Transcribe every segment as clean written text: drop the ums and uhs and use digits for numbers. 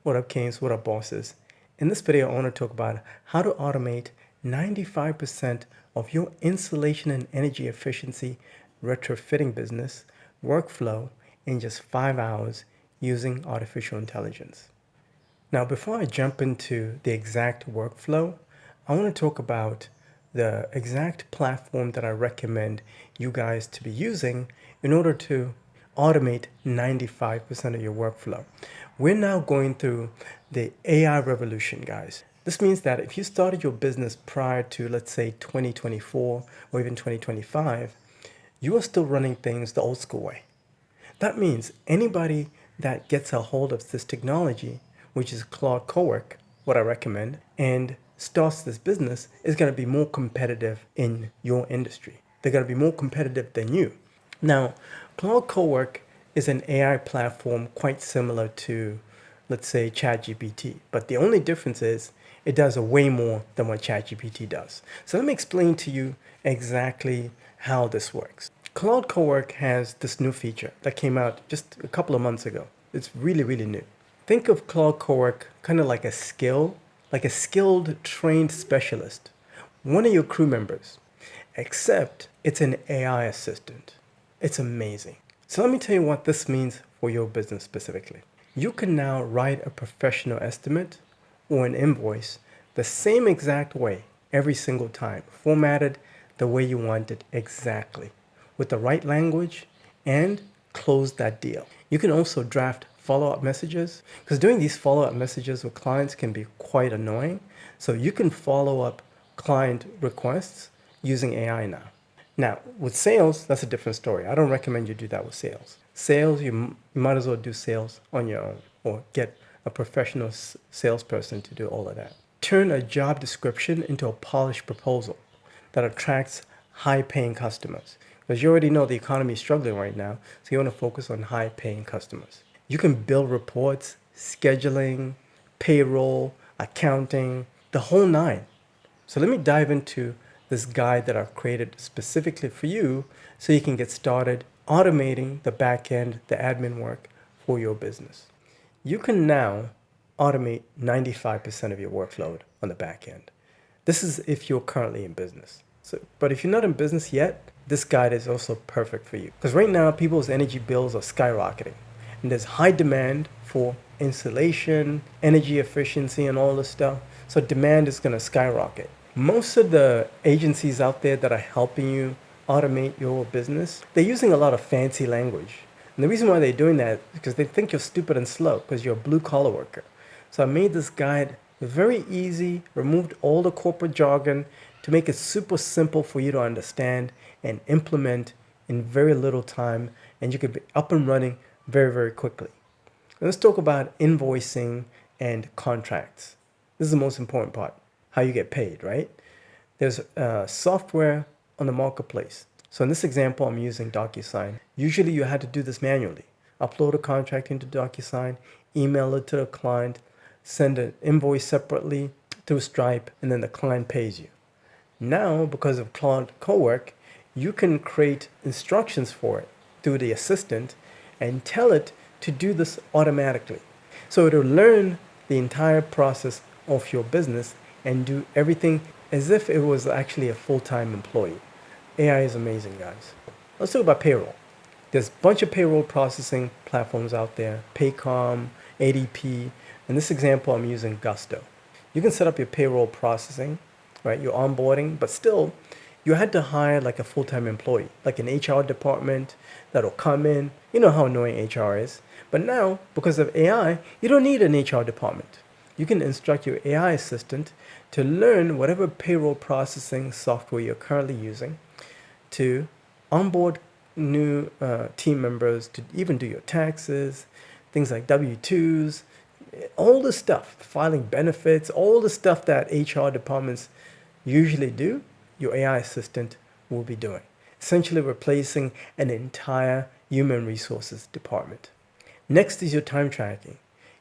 What up, Kings? What up, bosses? In this video, I want to talk about how to automate 95% of your insulation and energy efficiency retrofitting business workflow in just 5 hours using artificial intelligence. Now, before I jump into the exact workflow, I want to talk about the exact platform that I recommend you guys to be using in order to automate 95% of your workflow. We're now going through the AI revolution, guys. This means that if you started your business prior to, let's say, 2024 or even 2025, you are still running things the old school way. That means anybody that gets a hold of this technology, which is Claude Cowork, what I recommend, and starts this business is going to be more competitive in your industry. They're going to be more competitive than you. Now, Claude Cowork is an AI platform quite similar to, let's say, ChatGPT, but the only difference is it does way more than what ChatGPT does. So let me explain to you exactly how this works. Claude Cowork has this new feature that came out just a couple of months ago. It's really, really new. Think of Claude Cowork kind of like a skilled, trained specialist, one of your crew members, except it's an AI assistant. It's amazing. So let me tell you what this means for your business specifically. You can now write a professional estimate or an invoice the same exact way every single time, formatted the way you want it exactly, with the right language, and close that deal. You can also draft follow-up messages, because doing these follow-up messages with clients can be quite annoying. So you can follow up client requests using AI now. Now, with sales, that's a different story. I don't recommend you do that with sales. Sales, you might as well do sales on your own or get a professional salesperson to do all of that. Turn a job description into a polished proposal that attracts high-paying customers. Because you already know the economy is struggling right now, so you want to focus on high-paying customers. You can build reports, scheduling, payroll, accounting, the whole nine. So let me dive into this guide that I've created specifically for you so you can get started automating the back end, the admin work for your business. You can now automate 95% of your workload on the back end. This is if you're currently in business. But if you're not in business yet, this guide is also perfect for you. Because right now, people's energy bills are skyrocketing. And there's high demand for insulation, energy efficiency, and all this stuff. So demand is going to skyrocket. Most of the agencies out there that are helping you automate your business, they're using a lot of fancy language. And the reason why they're doing that is because they think you're stupid and slow because you're a blue-collar worker. So I made this guide very easy, removed all the corporate jargon to make it super simple for you to understand and implement in very little time, and you could be up and running very, very quickly. Let's talk about invoicing and contracts. This is the most important part, how you get paid, right? There's software on the marketplace. So in this example, I'm using DocuSign. Usually you had to do this manually. Upload a contract into DocuSign, email it to the client, send an invoice separately through Stripe, and then the client pays you. Now, because of Claude Cowork, you can create instructions for it through the assistant and tell it to do this automatically. So it'll learn the entire process of your business and do everything as if it was actually a full-time employee. AI is amazing, guys. Let's talk about payroll. There's a bunch of payroll processing platforms out there, Paycom, ADP. In this example, I'm using Gusto. You can set up your payroll processing, right? Your onboarding, but still, you had to hire like a full-time employee, like an HR department that'll come in. You know how annoying HR is. But now, because of AI, you don't need an HR department. You can instruct your AI assistant to learn whatever payroll processing software you're currently using to onboard new team members, to even do your taxes, things like W-2s, all the stuff, filing benefits, all the stuff that HR departments usually do, your AI assistant will be doing, essentially replacing an entire human resources department. Next is your time tracking.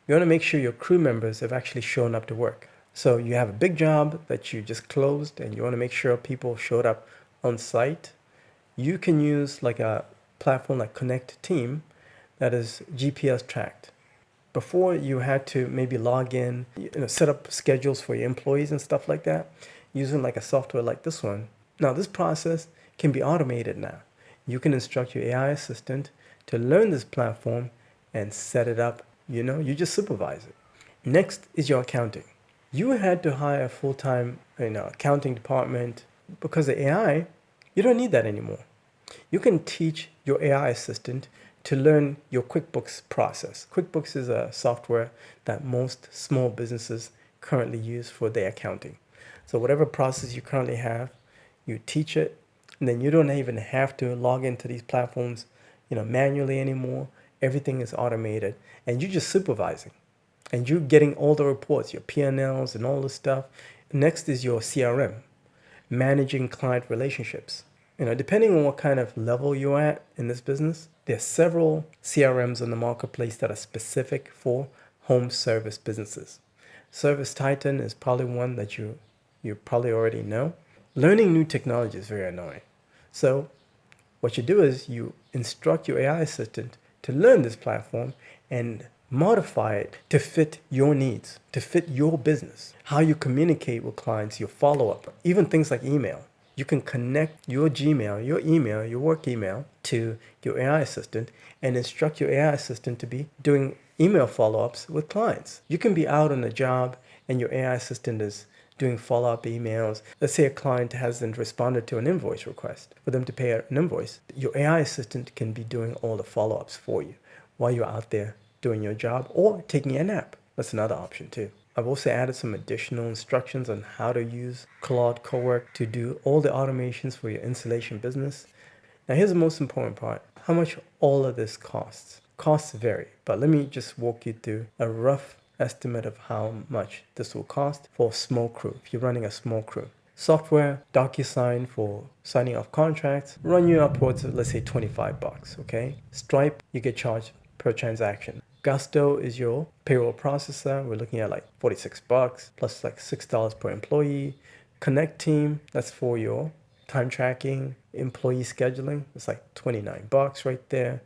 You want to make sure your crew members have actually shown up to work. So you have a big job that you just closed and you want to make sure people showed up on site. You can use like a platform like Connect Team that is GPS tracked. Before, you had to maybe log in, set up schedules for your employees and stuff like that, using like a software like this one. Now, this process can be automated now. You can instruct your AI assistant to learn this platform and set it up. You just supervise it. Next is your accounting. You had to hire a full-time accounting department. Because of AI, you don't need that anymore. You can teach your AI assistant to learn your QuickBooks process. QuickBooks is a software that most small businesses currently use for their accounting. So whatever process you currently have, you teach it, and then you don't even have to log into these platforms, manually anymore. Everything is automated, and you're just supervising, and you're getting all the reports, your P&Ls and all this stuff. Next is your CRM, managing client relationships. Depending on what kind of level you're at in this business, there are several CRMs on the marketplace that are specific for home service businesses. Service Titan is probably one that you probably already know. Learning new technology is very annoying. So what you do is you instruct your AI assistant to learn this platform and modify it to fit your needs, to fit your business, how you communicate with clients, your follow-up, even things like email. You can connect your Gmail, your email, your work email to your AI assistant and instruct your AI assistant to be doing email follow-ups with clients. You can be out on a job and your AI assistant is doing follow-up emails. Let's say a client hasn't responded to an invoice request for them to pay an invoice. Your AI assistant can be doing all the follow-ups for you while you're out there doing your job or taking a nap. That's another option too. I've also added some additional instructions on how to use Claude Cowork to do all the automations for your installation business. Now here's the most important part, how much all of this costs. Costs vary, but let me just walk you through a rough estimate of how much this will cost for a small crew, if you're running a small crew. Software, DocuSign for signing off contracts, run you upwards of, let's say, $25, okay? Stripe, you get charged per transaction. Gusto is your payroll processor. We're looking at like $46 plus like $6 per employee. Connect Team, that's for your time tracking, employee scheduling. It's like $29 right there.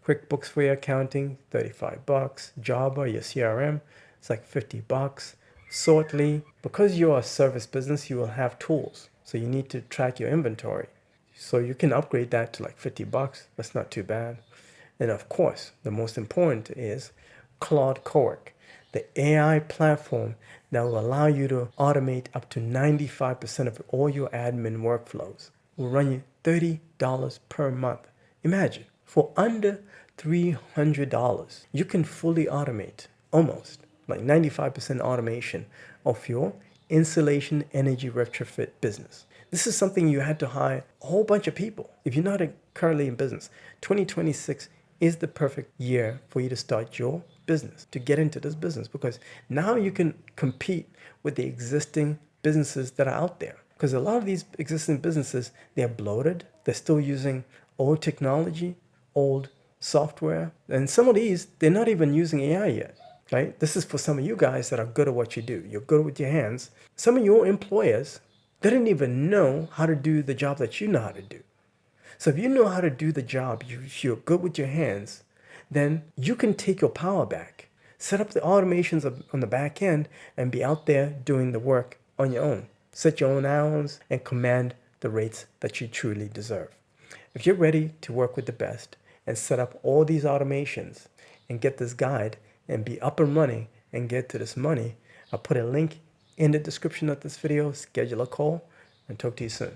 QuickBooks for your accounting, $35. Java, your CRM, it's like $50. Sortly, because you're a service business, you will have tools. So you need to track your inventory. So you can upgrade that to like $50. That's not too bad. And of course, the most important is Claude Cowork, the AI platform that will allow you to automate up to 95% of all your admin workflows. Will run you $30 per month. Imagine, for under $300, you can fully automate, almost, like 95% automation of your insulation energy retrofit business. This is something you had to hire a whole bunch of people. If you're not currently in business, 2026 is the perfect year for you to start your business, to get into this business, because now you can compete with the existing businesses that are out there. Because a lot of these existing businesses, they're bloated. They're still using old technology, old software. And some of these, they're not even using AI yet, right? This is for some of you guys that are good at what you do. You're good with your hands. Some of your employers, they didn't even know how to do the job that you know how to do. So if you know how to do the job, you're good with your hands, then you can take your power back, set up the automations on the back end, and be out there doing the work on your own. Set your own hours and command the rates that you truly deserve. If you're ready to work with the best and set up all these automations and get this guide and be up and running and get to this money, I'll put a link in the description of this video. Schedule a call and talk to you soon.